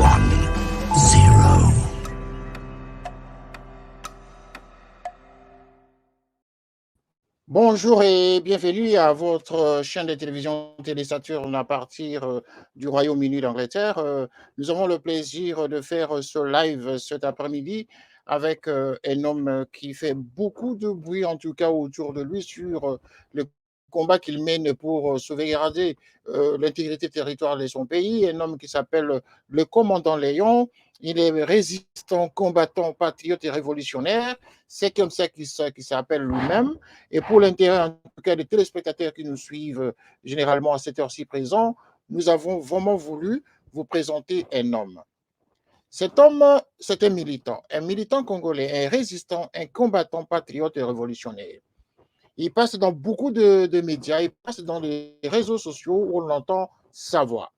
0. Bonjour et bienvenue à votre chaîne de télévision Télé Saturne à partir du Royaume-Uni d'Angleterre. Nous avons le plaisir de faire ce live cet après-midi avec un homme qui fait beaucoup de bruit, en tout cas autour de lui, sur le combat qu'il mène pour sauvegarder l'intégrité territoriale de son pays. Un homme qui s'appelle le commandant Léon. Il est résistant, combattant, patriote et révolutionnaire. C'est comme ça qu'il s'appelle lui-même. Et pour l'intérêt, en tout cas, des téléspectateurs qui nous suivent généralement à cette heure-ci présent, nous avons vraiment voulu vous présenter un homme. Cet homme, c'est un militant congolais, un résistant, un combattant patriote et révolutionnaire. Il passe dans beaucoup de médias, il passe dans les réseaux sociaux où on entend sa voix.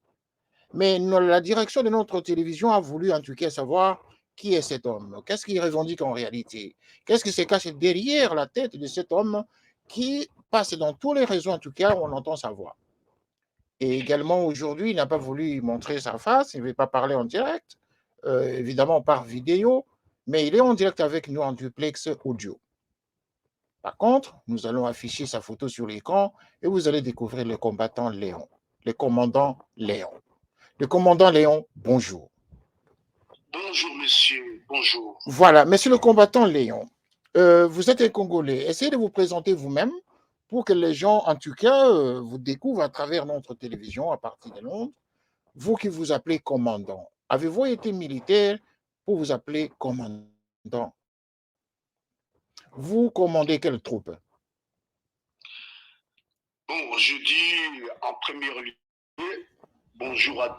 Mais la direction de notre télévision a voulu en tout cas savoir qui est cet homme, qu'est-ce qu'il revendique en réalité, qu'est-ce qui se cache derrière la tête de cet homme qui passe dans tous les réseaux en tout cas où on entend sa voix. Et également aujourd'hui, il n'a pas voulu montrer sa face, il ne veut pas parler en direct, évidemment par vidéo, mais il est en direct avec nous en duplex audio. Par contre, nous allons afficher sa photo sur l'écran et vous allez découvrir le combattant Léon, le commandant Léon. Le commandant Léon, bonjour. Bonjour monsieur, bonjour. Voilà, monsieur le combattant Léon, vous êtes un Congolais. Essayez de vous présenter vous-même pour que les gens, en tout cas, vous découvrent à travers notre télévision à partir de Londres. Vous qui vous appelez commandant, avez-vous été militaire pour vous appeler commandant? Vous commandez quelle troupe? Bon, je dis en premier lieu, bonjour à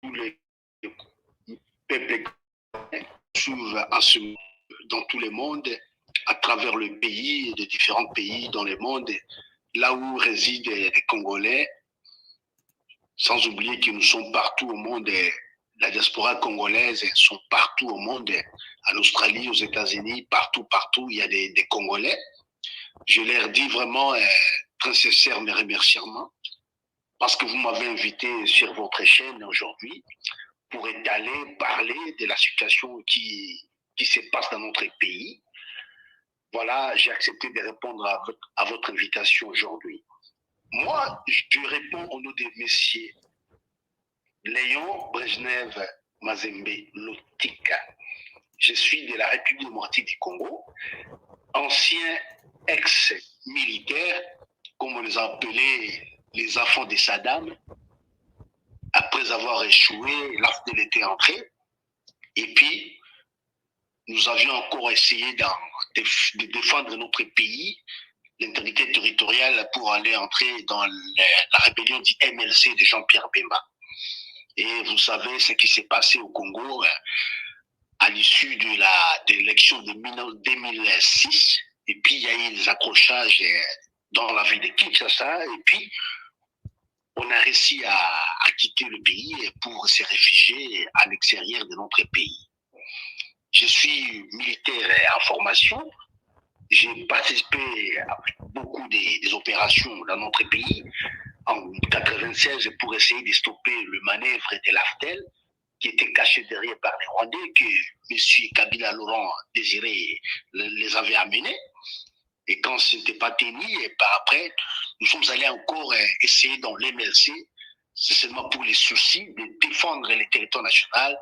tous les peuples dans tout le monde, à travers le pays, de différents pays dans le monde, là où résident les Congolais, sans oublier que nous sommes partout au monde. La diaspora congolaise sont partout au monde, en Australie, aux États-Unis, partout, il y a des Congolais. Je leur dis vraiment très sincère mes remerciements parce que vous m'avez invité sur votre chaîne aujourd'hui pour étaler, parler de la situation qui se passe dans notre pays. Voilà, j'ai accepté de répondre à votre invitation aujourd'hui. Moi, je réponds au nom de messieurs Léon Brejnev Mazembe Lotika. Je suis de la République démocratique du Congo, ancien ex-militaire, comme on les appelait les enfants de Saddam. Après avoir échoué, l'AFDEL était entré. Et puis, nous avions encore essayé de défendre notre pays, l'intégrité territoriale, pour aller entrer dans la rébellion du MLC de Jean-Pierre Bemba. Et vous savez ce qui s'est passé au Congo à l'issue de l'élection de 2006. Et puis, il y a eu des accrochages dans la ville de Kinshasa. Et puis, on a réussi à quitter le pays pour se réfugier à l'extérieur de notre pays. Je suis militaire en formation. J'ai participé à beaucoup des opérations dans notre pays en 1996 pour essayer de stopper le manœuvre de l'AFDEL qui était caché derrière par les Rwandais que M. Kabila Laurent Désiré les avait amenés. Et quand ce n'était pas tenu, et par après, nous sommes allés encore essayer dans l'MLC, c'est seulement pour les soucis de défendre les territoires nationaux,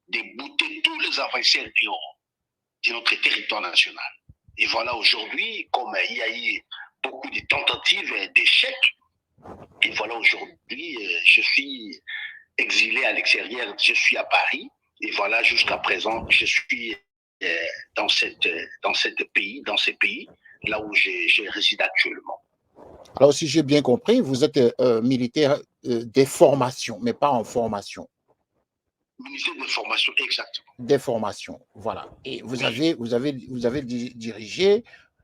de bouter tous les avanceurs de notre territoire national. Et voilà, aujourd'hui, comme il y a eu beaucoup de tentatives d'échecs, et voilà, aujourd'hui, je suis exilé à l'extérieur, je suis à Paris, et voilà, jusqu'à présent, je suis dans ces pays, là où je réside actuellement. Alors, si j'ai bien compris, vous êtes militaire des formations, mais pas en formation. Ministère des formations, exactement. Des formations, voilà. Et vous avez dirigé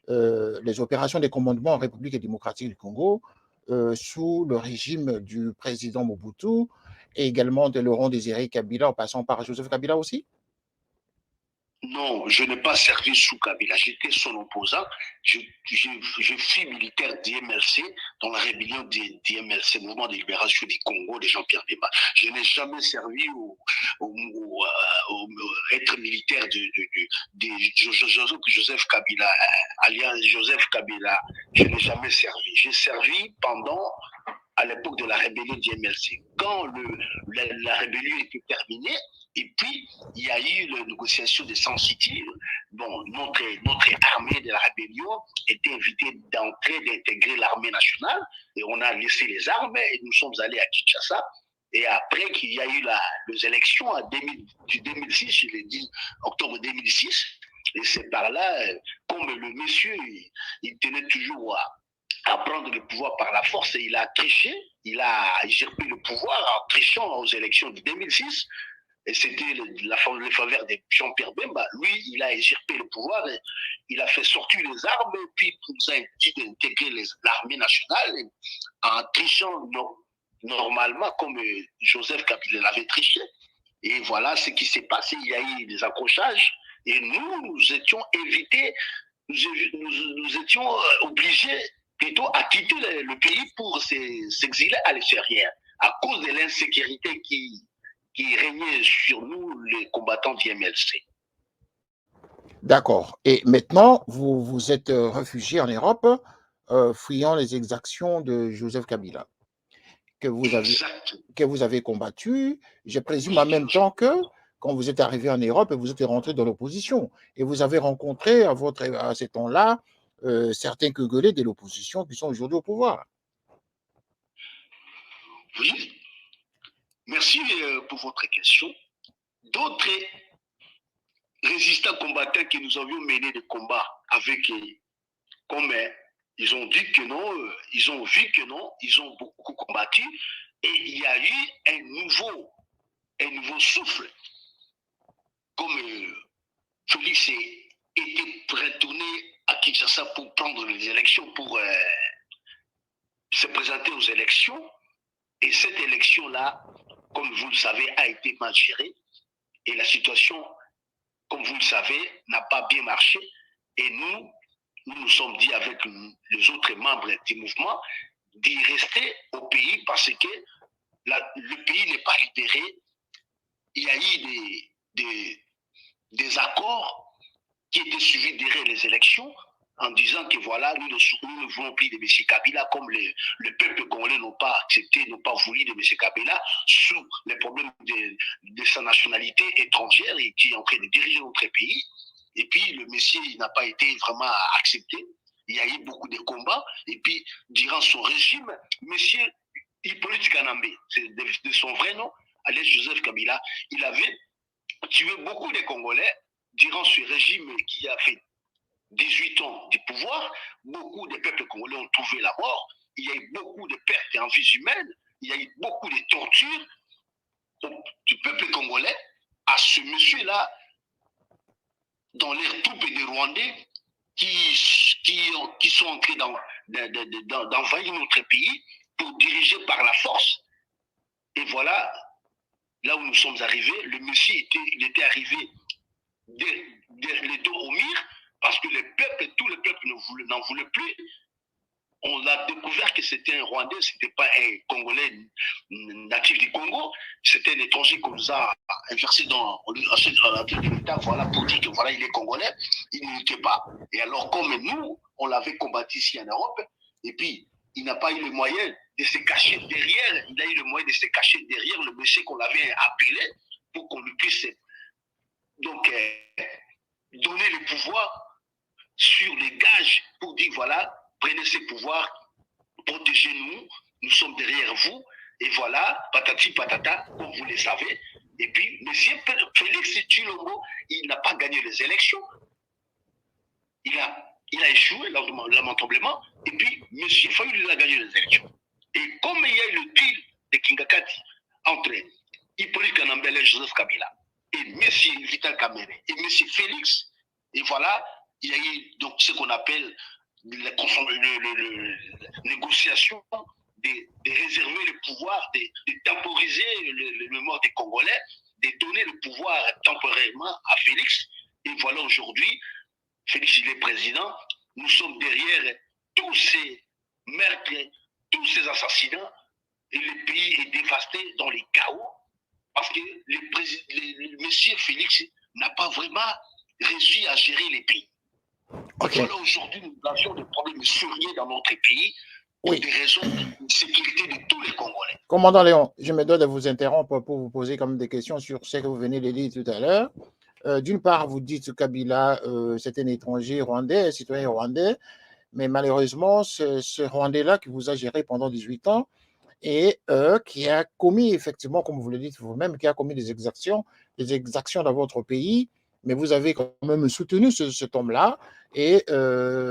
les opérations de commandement en République démocratique du Congo sous le régime du président Mobutu et également de Laurent Désiré Kabila en passant par Joseph Kabila aussi? Non, je n'ai pas servi sous Kabila. J'étais son opposant. Je suis militaire d'IMLC dans la rébellion d'IMLC, Mouvement de libération du Congo de Jean-Pierre Bemba. Je n'ai jamais servi être militaire de Joseph Kabila, alias Joseph Kabila, je n'ai jamais servi. J'ai servi pendant à l'époque de la rébellion du MLC. Quand la rébellion était terminée, et puis il y a eu la négociation de San City. Bon, notre armée de la rébellion était invitée d'intégrer l'armée nationale, et on a laissé les armes et nous sommes allés à Kinshasa. Et après qu'il y a eu les élections du 2006, le 10 octobre 2006, et c'est par là, comme le monsieur, il tenait toujours à prendre le pouvoir par la force, et il a triché, il a usurpé le pouvoir en trichant aux élections de 2006, et c'était le faveur de Jean-Pierre Bemba. Lui, il a usurpé le pouvoir, il a fait sortir les armes, et puis il nous a dit d'intégrer l'armée nationale en trichant normalement comme Joseph Kabila l'avait triché. Et voilà ce qui s'est passé, il y a eu des accrochages, et nous étions évités, nous étions obligés plutôt à quitter le pays pour s'exiler à l'extérieur, à cause de l'insécurité qui régnait sur nous, les combattants du MLC. D'accord. Et maintenant, vous vous êtes réfugié en Europe, fuyant les exactions de Joseph Kabila, que vous avez, Exact. que vous avez combattu, je présume en même temps que quand vous êtes arrivé en Europe et vous êtes rentré dans l'opposition. Et vous avez rencontré à ce temps-là certains Congolais de l'opposition qui sont aujourd'hui au pouvoir. Oui, merci pour votre question. D'autres résistants combattants que nous avions mené des combats avec, comme ils ont dit que non, ils ont vu que non, ils ont beaucoup combattu, et il y a eu un nouveau souffle, comme Félix était retourné à Kinshasa pour prendre les élections, pour se présenter aux élections, et cette élection-là, comme vous le savez, a été mal gérée, et la situation, comme vous le savez, n'a pas bien marché, et nous nous sommes dit avec les autres membres du mouvement d'y rester au pays parce que le pays n'est pas libéré. Il y a eu des accords qui étaient suivis derrière les élections en disant que voilà, nous ne voulons plus de M. Kabila, comme le peuple congolais n'ont pas accepté, n'ont pas voulu de M. Kabila, sous les problèmes de sa nationalité étrangère et qui est en train de diriger notre pays. Et puis le monsieur n'a pas été vraiment accepté. Il y a eu beaucoup de combats. Et puis, durant son régime, monsieur Hippolyte Kanambe, c'est de son vrai nom, alias Joseph Kabila, il avait tué beaucoup de Congolais durant ce régime qui a fait 18 ans de pouvoir. Beaucoup de peuples congolais ont trouvé la mort. Il y a eu beaucoup de pertes en vies humaines. Il y a eu beaucoup de tortures du peuple congolais à ce monsieur-là, dans les troupes des Rwandais qui sont entrés d'envahir notre pays pour diriger par la force. Et voilà, là où nous sommes arrivés, le monsieur il était arrivé les dos au mur parce que tout le peuple n'en voulait plus. On a découvert que c'était un Rwandais, ce n'était pas un Congolais natif du Congo, c'était un étranger qu'on nous a inversé dans l'État, voilà, pour dire que voilà, il est Congolais, il ne l'était pas. Et alors, comme nous, on l'avait combattu ici en Europe, et puis il n'a pas eu le moyen de se cacher derrière, il a eu le moyen de se cacher derrière le monsieur qu'on l'avait appelé pour qu'on lui puisse donc donner le pouvoir sur les gages pour dire voilà, prenez ces pouvoirs, protégez-nous, nous sommes derrière vous, et voilà, patati patata, comme vous le savez. Et puis, M. Félix Tshilombo, il n'a pas gagné les élections. Il a échoué lamentablement, et puis M. Fayou, il a gagné les élections. Et comme il y a eu le deal de Kingakati entre Hippolyte Kanambe et Joseph Kabila, et M. Vital Kamerhe, et M. Félix, et voilà, il y a eu donc ce qu'on appelle la négociation de réserver le pouvoir, de temporiser le mort des Congolais, de donner le pouvoir temporairement à Félix. Et voilà, aujourd'hui, Félix, il est président. Nous sommes derrière tous ces meurtres, tous ces assassinats, et le pays est dévasté dans les chaos. Parce que le monsieur Félix n'a pas vraiment réussi à gérer les pays. Okay. Voilà, aujourd'hui, nous avions des problèmes sérieux dans notre pays pour Oui. des raisons de sécurité de tous les Congolais. Commandant Léon, je me dois de vous interrompre pour vous poser comme des questions sur ce que vous venez de dire tout à l'heure. D'une part, vous dites que Kabila, c'est un étranger rwandais, un citoyen rwandais, mais malheureusement, ce Rwandais-là qui vous a géré pendant 18 ans et qui a commis effectivement, comme vous le dites vous-même, qui a commis des exactions dans votre pays, mais vous avez quand même soutenu cet homme-là, et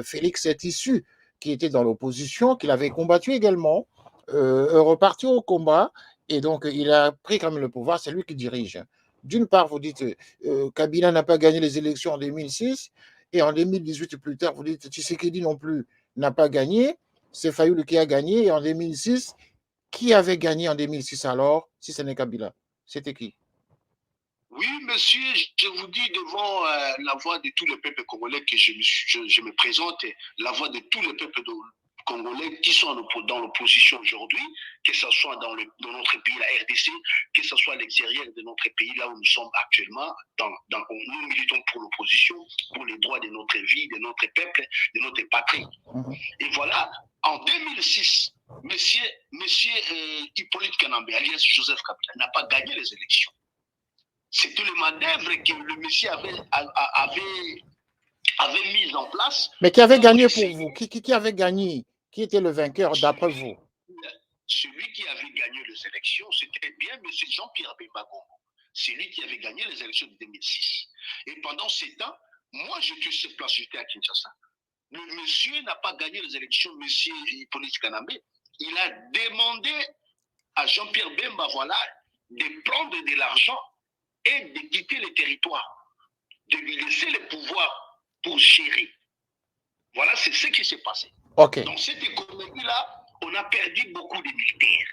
Félix est issu, qui était dans l'opposition, qu'il avait combattu également, reparti au combat, et donc il a pris quand même le pouvoir, c'est lui qui dirige. D'une part, vous dites Kabila n'a pas gagné les élections en 2006, et en 2018 plus tard, vous dites Tshisekedi non plus n'a pas gagné, c'est Fayoul qui a gagné, et en 2006, qui avait gagné en 2006 alors, si ce n'est Kabila? C'était qui? Oui, monsieur, je vous dis devant la voix de tous les peuples congolais que je me présente, la voix de tous les peuples congolais qui sont dans l'opposition aujourd'hui, que ce soit dans notre pays, la RDC, que ce soit à l'extérieur de notre pays, là où nous sommes actuellement, nous militons pour l'opposition, pour les droits de notre vie, de notre peuple, de notre patrie. Et voilà, en 2006, monsieur Hippolyte Kanambe, alias Joseph Kabila, n'a pas gagné les élections. C'était le manœuvre que le monsieur avait mis en place. Mais qui avait gagné pour vous? Qui avait gagné? Qui était le vainqueur d'après vous? Celui qui avait gagné les élections, c'était bien M. Jean-Pierre Bemba Congo. C'est lui qui avait gagné les élections de 2006. Et pendant ces temps, moi j'étais sur place, j'étais à Kinshasa. Le monsieur n'a pas gagné les élections, M. Hippolyte Kanambe. Il a demandé à Jean-Pierre Bemba, voilà, de prendre de l'argent et de quitter le territoire, de lui laisser le pouvoir pour gérer. Voilà, c'est ce qui s'est passé. Okay. Dans cette économie-là, on a perdu beaucoup de militaires.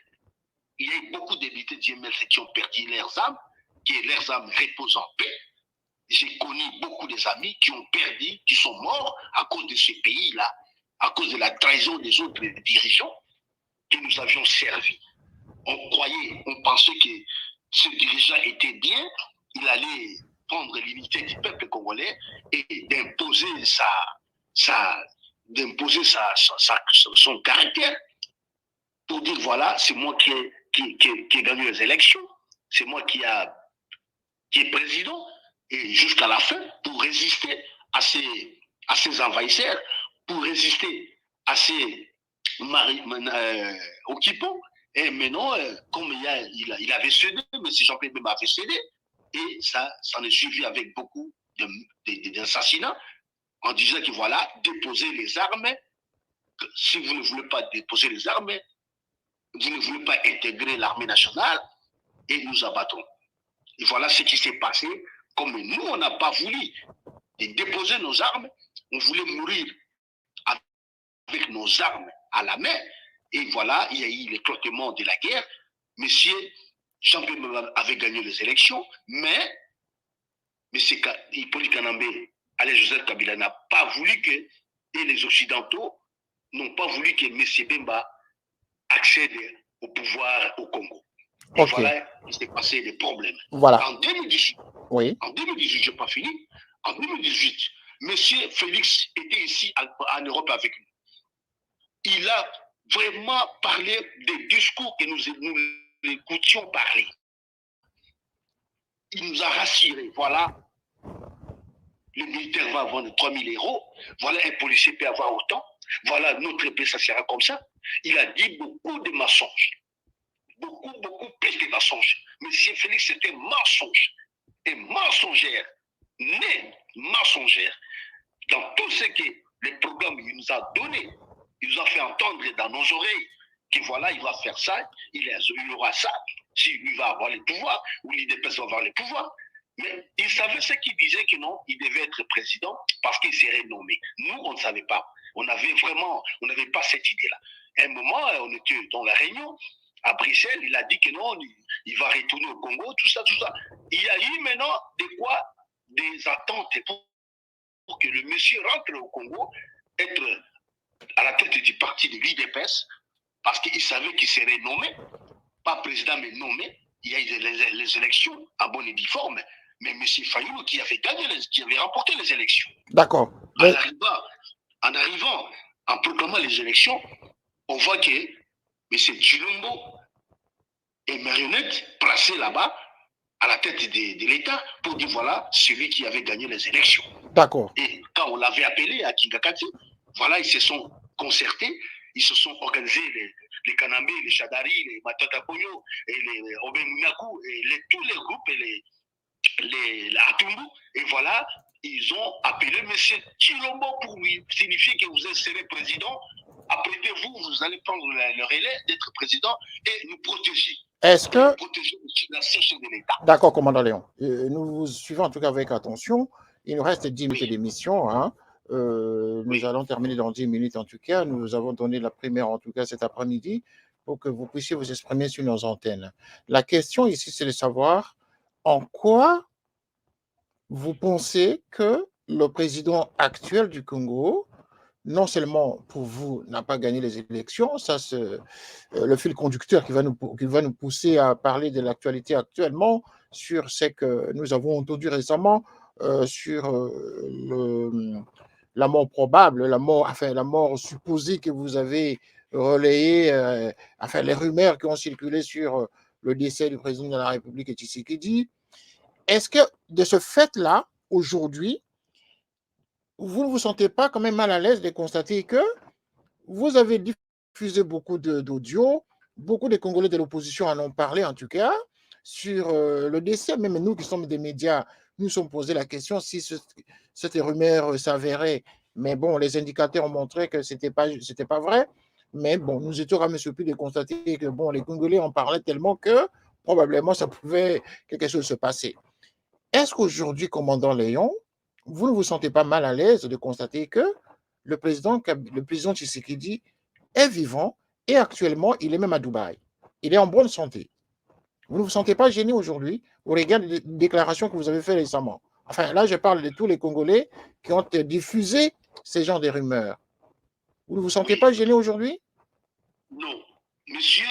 Il y a eu beaucoup de militaires d'IML qui ont perdu leurs âmes, que leurs âmes reposent en paix. J'ai connu beaucoup d'amis qui ont perdu, qui sont morts à cause de ce pays-là, à cause de la trahison des autres dirigeants que nous avions servis. On croyait, on pensait que ce dirigeant était bien, il allait prendre l'unité du peuple congolais et d'imposer son caractère pour dire voilà, c'est moi qui ai gagné les élections, c'est moi qui est président, et jusqu'à la fin, pour résister à ces envahisseurs, pour résister à ces occupants. Et maintenant, comme il avait cédé, M. Jean-Pierre Bemba avait cédé, et ça est suivi avec beaucoup d'assassinats, en disant que voilà, déposez les armes, que si vous ne voulez pas déposer les armes, vous ne voulez pas intégrer l'armée nationale, et nous abattrons. Et voilà ce qui s'est passé. Comme nous, on n'a pas voulu déposer nos armes, on voulait mourir avec nos armes à la main. Et voilà, il y a eu l'éclatement de la guerre. Monsieur Jean-Pierre avait gagné les élections, mais monsieur Hippolyte Kanambe, alias Joseph Kabila, n'a pas voulu que, et les Occidentaux n'ont pas voulu que M. Bemba accède au pouvoir au Congo. Et Okay. voilà, il s'est passé des problèmes. Voilà. En 2018, oui. En 2018, je n'ai pas fini. En 2018, M. Félix était ici en Europe avec nous. Il a vraiment parlé des discours que nous l'écoutions parler. Il nous a rassurés. Voilà, le militaire va avoir 3 000 euros. Voilà, un policier peut avoir autant. Voilà, notre épée, ça sera comme ça. Il a dit beaucoup de mensonges. Beaucoup plus de mensonges. Monsieur Félix, c'était mensonge. Et mensongère. Né mensongère. Dans tout ce que les programmes il nous a donné, il nous a fait entendre dans nos oreilles que voilà, il va faire ça, il aura ça, s'il va avoir les pouvoirs, ou l'IDPS va avoir les pouvoirs. Mais il savait ce qu'il disait que non, il devait être président parce qu'il serait nommé. Nous, on ne savait pas. On n'avait pas cette idée-là. À un moment, on était dans la réunion à Bruxelles, il a dit que non, il va retourner au Congo, tout ça, tout ça. Il y a eu maintenant des attentes pour que le monsieur rentre au Congo, être à la tête du parti de l'IDPS, parce qu'il savait qu'il serait nommé, pas président, mais nommé. il y a eu les élections à bonne et due forme, mais M. Fayulu qui avait gagné, qui avait remporté les élections. D'accord. En arrivant, en proclamant les élections, on voit que M. Tshilombo est marionnette placé là-bas à la tête de l'État pour dire voilà celui qui avait gagné les élections. D'accord. Et quand on l'avait appelé à Kingakati, voilà, ils se sont concertés, ils se sont organisés, les Kanambe, les Chadari, les Matata Pogno, et les Obemunaku, et tous les groupes, et les Atumbu, et voilà, ils ont appelé M. Tshilombo pour lui signifier que vous serez président. Apprêtez-vous, vous allez prendre le relais d'être président et nous protéger. Est-ce que... protéger la sèche de l'État. D'accord, commandant Léon. Nous vous suivons en tout cas avec attention. Il nous reste 10 minutes d'émission. Hein. Nous allons terminer dans 10 minutes en tout cas. Nous avons donné la première en tout cas cet après-midi pour que vous puissiez vous exprimer sur nos antennes. La question ici, c'est de savoir en quoi vous pensez que le président actuel du Congo, non seulement pour vous, n'a pas gagné les élections, ça c'est le fil conducteur qui va nous pousser à parler de l'actualité actuellement sur ce que nous avons entendu récemment sur la mort probable, la mort supposée que vous avez relayée, les rumeurs qui ont circulé sur le décès du président de la République Tshisekedi. Est-ce que de ce fait-là, aujourd'hui, vous ne vous sentez pas quand même mal à l'aise de constater que vous avez diffusé beaucoup d'audio, beaucoup de Congolais de l'opposition en ont parlé en tout cas, sur le décès, même nous qui sommes des médias, nous sommes posé la question si cette rumeur s'avérait. Mais bon, les indicateurs ont montré que ce n'était pas vrai. Mais bon, nous étions quand même surpris de constater que bon, les Congolais en parlaient tellement que probablement ça pouvait quelque chose se passer. Est-ce qu'aujourd'hui, commandant Léon, vous ne vous sentez pas mal à l'aise de constater que le président Tshisekedi est vivant et actuellement, il est même à Dubaï. Il est en bonne santé. Vous ne vous sentez pas gêné aujourd'hui au regard des déclarations que vous avez faites récemment? Enfin, là, je parle de tous les Congolais qui ont diffusé ces genres de rumeurs. Vous ne vous sentez pas gêné aujourd'hui? Non. Monsieur,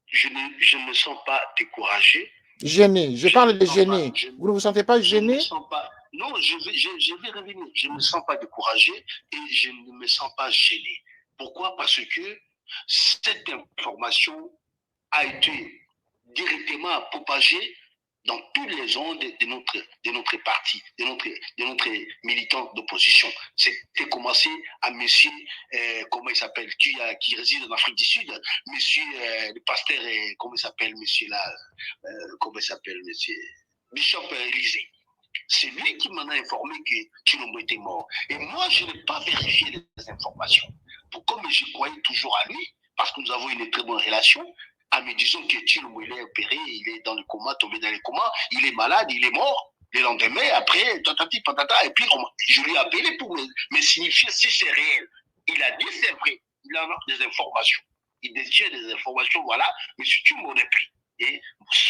je ne me sens pas découragé. Gêné. Je parle de gêné. Vous ne vous sentez pas gêné? Je ne me sens pas. Non, je vais revenir. Je ne me sens pas découragé et je ne me sens pas gêné. Pourquoi? Parce que cette information a été directement propagée dans toutes les ondes de notre parti, de notre militant d'opposition. C'était commencé à monsieur, comment il s'appelle, qui réside en Afrique du Sud, monsieur le pasteur, comment il s'appelle, monsieur là, comment il s'appelle, monsieur Bishop Élysée. C'est lui qui m'en a informé que Tshilombo était mort. Et moi, je n'ai pas vérifié les informations. Comme je croyais toujours à lui, parce que nous avons une très bonne relation, en me disant que Tshilombo il est opéré, il est dans le coma, tombé dans le coma, il est malade, il est mort. Le lendemain, après, tatati, patata, et puis je lui ai appelé pour me signifier si c'est réel. Il a dit c'est vrai, il en a des informations. Il détient des informations, voilà, mais si tu m'en as pris. Et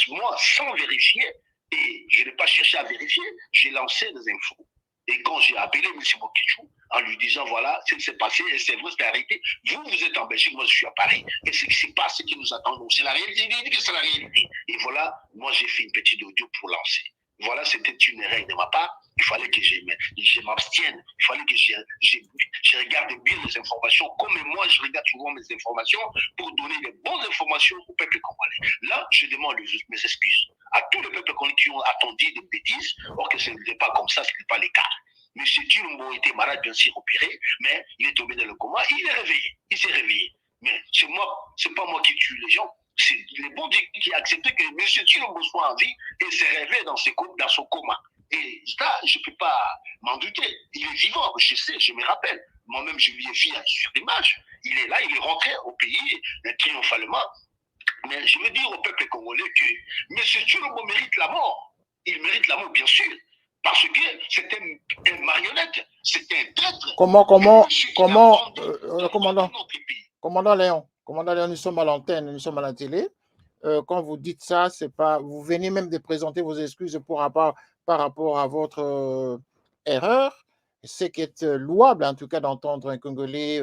moi, sans vérifier, et je n'ai pas cherché à vérifier, j'ai lancé des infos. Et quand j'ai appelé M. Bokichou en lui disant voilà ce qui s'est passé, et c'est vrai, c'est arrêté, vous êtes en Belgique, moi je suis à Paris, et ce qui s'est passé, qui nous attend, c'est la réalité, il dit que c'est la réalité. Et voilà, moi j'ai fait une petite audio pour lancer. Voilà, c'était une règle de ma part. Il fallait que je m'abstienne. Il fallait que je regarde bien les informations, comme moi je regarde souvent mes informations pour donner les bonnes informations au peuple congolais. Là, je demande mes excuses à tous les peuples qui ont attendu des bêtises, or que ce n'était pas comme ça, ce n'est pas le cas. M. Tshilombo était malade, bien sûr, opéré, mais il est tombé dans le coma, il est réveillé, il s'est réveillé. Mais c'est pas moi qui tue les gens, c'est le bon Dieu qui a accepté que M. Tshilombo soit en vie et s'est réveillé dans son coma. Et ça, je ne peux pas m'en douter. Il est vivant, je sais, je me rappelle. Moi-même, je lui ai vu sur l'image. Il est là, il est rentré au pays triomphalement. Mais je veux dire au peuple congolais que M. Tshilombo mérite la mort. Il mérite la mort, bien sûr. Parce que c'était une marionnette, c'était un traître. Commandant Léon, nous sommes à l'antenne, nous sommes à la télé. Quand vous dites ça, c'est pas, vous venez même de présenter vos excuses par rapport à votre erreur. C'est qui est louable, en tout cas, d'entendre un Congolais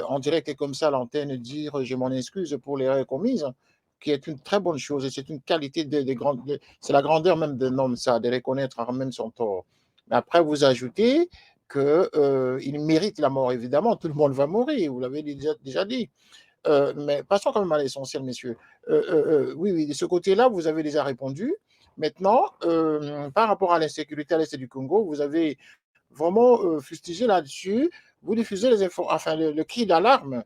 en direct et comme ça à l'antenne dire j'ai mon excuse pour l'erreur commise. qui est une très bonne chose et c'est une qualité c'est la grandeur même d'un homme, ça, de reconnaître même son tort. Mais après, vous ajoutez qu'il mérite la mort, évidemment, tout le monde va mourir, vous l'avez déjà dit. Mais passons quand même à l'essentiel, messieurs. Oui, oui, de ce côté-là, vous avez déjà répondu. Maintenant, par rapport à l'insécurité à l'est du Congo, vous avez vraiment fustigé là-dessus. Vous diffusez enfin, le cri d'alarme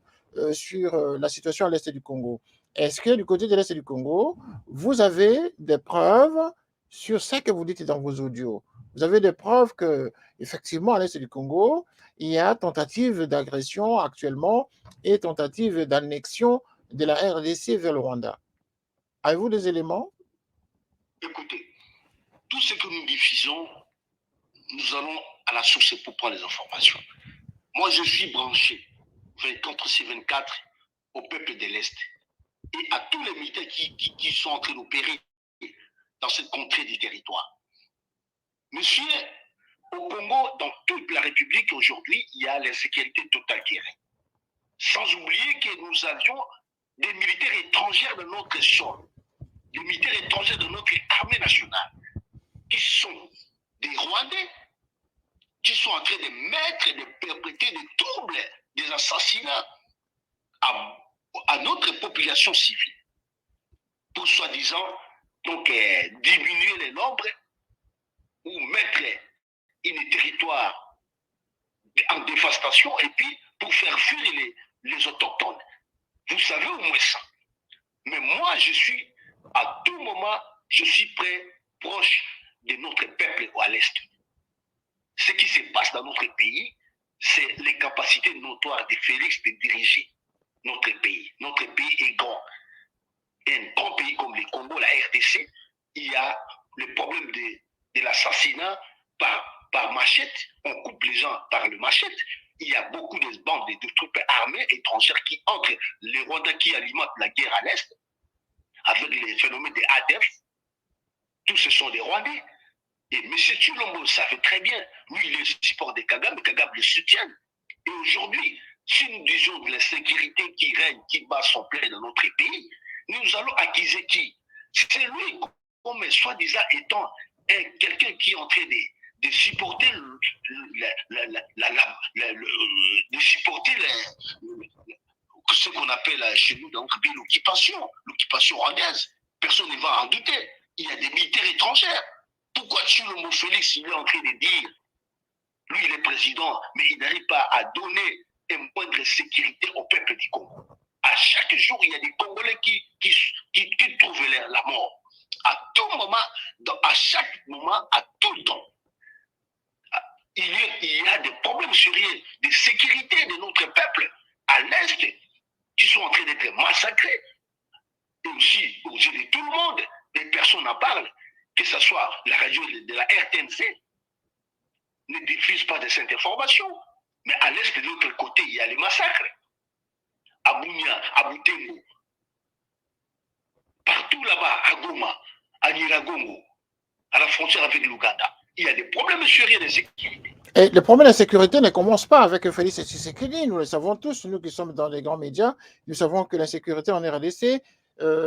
sur la situation à l'est du Congo. Est-ce que du côté de l'est du Congo, vous avez des preuves sur ce que vous dites dans vos audios? Vous avez des preuves que, effectivement, à l'est du Congo, il y a tentative d'agression actuellement et tentative d'annexion de la RDC vers le Rwanda. Avez-vous des éléments? Écoutez, tout ce que nous diffusons, nous allons à la source pour prendre les informations. Moi, je suis branché 24 sur 24 au peuple de l'Est et à tous les militaires qui sont en train d'opérer dans cette contrée du territoire. Monsieur, au Congo, dans toute la République aujourd'hui, il y a l'insécurité totale qui règne. Sans oublier que nous avions des militaires étrangers de notre sol, des militaires étrangers de notre armée nationale, qui sont des Rwandais, qui sont en train de mettre et de perpétrer des troubles, des assassinats à notre population civile, pour soi-disant donc diminuer les nombres ou mettre un territoire en dévastation et puis pour faire fuir les autochtones. Vous savez au moins ça. Mais moi, je suis, à tout moment, je suis prêt, proche de notre peuple à l'Est. Ce qui se passe dans notre pays, c'est les capacités notoires de Félix de diriger notre pays. Notre pays est grand. Et un grand pays comme le Congo, la RDC, il y a le problème de l'assassinat par machette. On coupe les gens par le machette. Il y a beaucoup de bandes de troupes armées étrangères qui entrent. Les Rwandais qui alimentent la guerre à l'Est, avec les phénomènes des ADF. Tous ce sont des Rwandais. Et M. Tshilombo savait très bien, lui, il est le support de Kagame, mais Kagame le soutient. Et aujourd'hui, si nous disons de l'insécurité qui règne, qui bat son plein dans notre pays, nous allons accuser qui? C'est lui, comme soi-disant étant quelqu'un qui est en train de supporter ce qu'on appelle chez nous dans notre pays l'occupation rwandaise. Personne ne va en douter. Il y a des militaires étrangers. Pourquoi Tshilombo Félix, il est en train de dire, lui il est président, mais il n'arrive pas à donner une moindre sécurité au peuple du Congo. À chaque jour, il y a des Congolais qui trouvent la mort. À tout moment, à chaque moment, à tout le temps. Il y a des problèmes sérieux de sécurité de notre peuple à l'Est qui sont en train d'être massacrés. Et aussi aux yeux de tout le monde, les personnes en parlent, que ce soit la radio de la RTNC, ne diffuse pas de cette information. Mais à l'Est de l'autre côté, il y a les massacres. À Bunia, à Butembo, partout là-bas, à Goma, à Nyiragongo, à la frontière avec l'Ouganda, il y a des problèmes sérieux de sécurité. Et le problème de sécurité ne commence pas avec Félix Tshisekedi. Nous le savons tous, nous qui sommes dans les grands médias, nous savons que l'insécurité en RDC,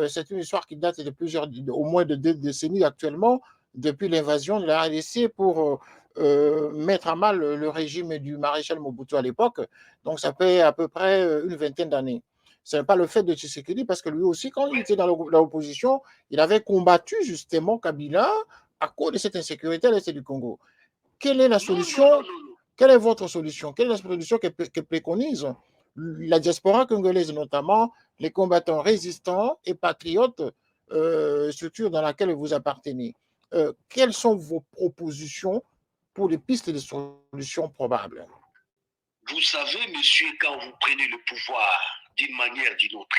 c'est une histoire qui date de au moins de 2 décennies actuellement, depuis l'invasion de la RDC pour mettre à mal le régime du maréchal Mobutu à l'époque. Donc ça fait à peu près une vingtaine d'années. Ce n'est pas le fait de Tshisekedi, parce que lui aussi, quand il était dans l'opposition, il avait combattu justement Kabila à cause de cette insécurité à l'est du Congo. Quelle est la solution? Quelle est votre solution? Quelle est la solution que préconise la diaspora congolaise, notamment les combattants résistants et patriotes, structure dans laquelle vous appartenez? Quelles sont vos propositions pour les pistes de solutions probables? Vous savez, monsieur, quand vous prenez le pouvoir d'une manière ou d'une autre,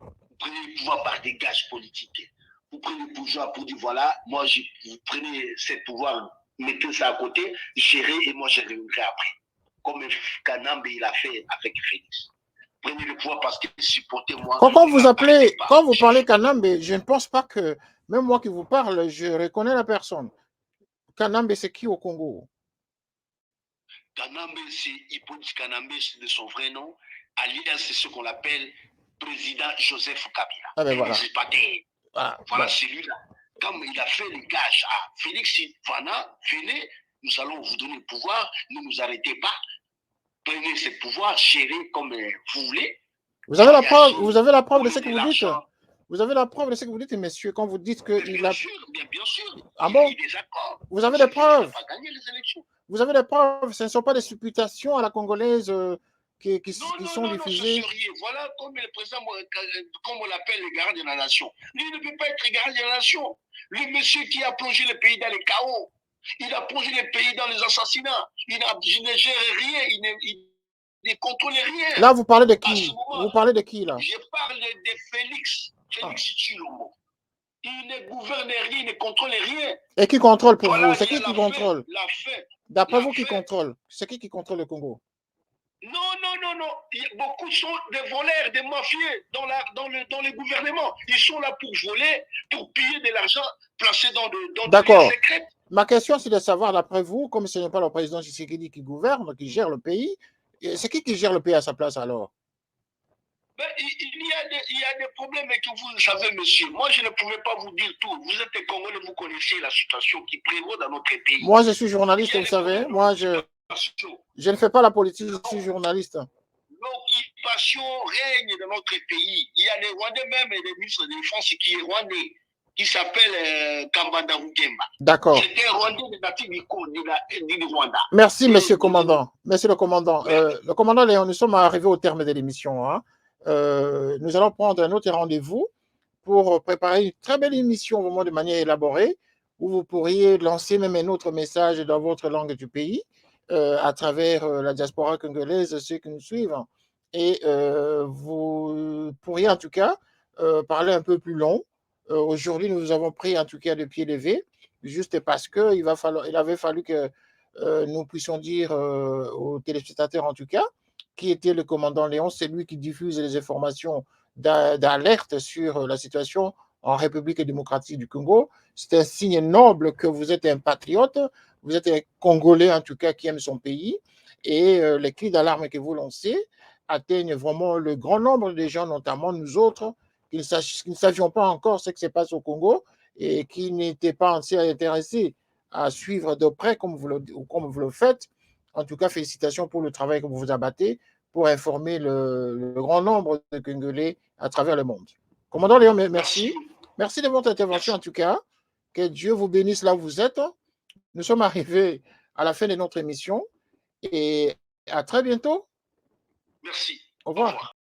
vous prenez le pouvoir par des gages politiques. Vous prenez le pouvoir pour dire, voilà, moi, vous prenez ce pouvoir, mettez ça à côté, gérez et moi, je reviendrai après. Comme Kanambe, il a fait avec Félix. Prenez le pouvoir parce que supportez-moi. Quand vous parlez Kanambe, je ne pense pas que, même moi qui vous parle, je reconnais la personne. Kanambe, c'est qui au Congo? Kanambe, c'est Hippolyte Kanambe, c'est de son vrai nom. Alias, c'est ce qu'on appelle président Joseph Kabila. Ah ben voilà. Voilà celui-là. Comme il a fait les gages à Félix Fana, venez, nous allons vous donner le pouvoir, ne nous arrêtez pas, prenez ce pouvoir, gérez comme vous voulez. Vous avez la preuve de ce que vous dites. Vous avez la preuve de ce que vous dites, messieurs, quand vous dites que bien sûr. Ah bon? Vous avez des preuves? Vous avez des preuves? Ce ne sont pas des supputations à la congolaise qui sont diffusées. Non, voilà comme le président, comme on l'appelle le gardien de la nation. Lui ne peut pas être gardien de la nation. Le monsieur qui a plongé le pays dans les chaos, il a plongé le pays dans les assassinats, il ne gère rien, il ne contrôle rien. Là, vous parlez de qui? Vous parlez de qui, là? Je parle de Félix Tshilombo. Il ne gouverne rien, il ne contrôle rien. Et qui contrôle pour vous? C'est qui contrôle? D'après vous, qui contrôle? C'est qui contrôle le Congo? Non. Il y a beaucoup sont des voleurs, des mafieux dans les gouvernements. Ils sont là pour voler, pour piller de l'argent placé dans des lieux secrets. Ma question, c'est de savoir, d'après vous, comme ce n'est pas le président Tshisekedi qui gouverne, qui gère le pays, c'est qui gère le pays à sa place alors? Il y a des problèmes que vous savez, monsieur. Moi, je ne pouvais pas vous dire tout. Vous êtes Congolais, vous connaissez la situation qui prévaut dans notre pays. Moi, je suis journaliste, vous savez. Moi, je ne fais pas la politique, je suis journaliste. L'occupation règne dans notre pays. Il y a les Rwandais même et les ministres de défense qui est rwandais, qui s'appelle Kambanda Rugema. D'accord. C'était un Rwandais de natif du Rwanda. Merci, monsieur le commandant. Merci, le commandant. Le commandant Léon, nous sommes arrivés au terme de l'émission. Hein. Nous allons prendre un autre rendez-vous pour préparer une très belle émission vraiment de manière élaborée, où vous pourriez lancer même un autre message dans votre langue du pays, à travers la diaspora congolaise, ceux qui nous suivent. Et vous pourriez en tout cas parler un peu plus long. Aujourd'hui, nous avons pris en tout cas de pied levé, juste parce qu'il avait fallu que nous puissions dire aux téléspectateurs en tout cas qui était le commandant Léon. C'est lui qui diffuse les informations d'alerte sur la situation en République démocratique du Congo. C'est un signe noble que vous êtes un patriote, vous êtes un Congolais en tout cas qui aime son pays, et les cris d'alarme que vous lancez atteignent vraiment le grand nombre de gens, notamment nous autres, qui ne savions pas encore ce qui se passe au Congo et qui n'étaient pas intéressés à suivre de près comme vous le faites. En tout cas, félicitations pour le travail que vous vous abattez pour informer le grand nombre de Congolais à travers le monde. Commandant Léon, merci. Merci de votre intervention en tout cas. Que Dieu vous bénisse là où vous êtes. Nous sommes arrivés à la fin de notre émission et à très bientôt. Merci. Au revoir.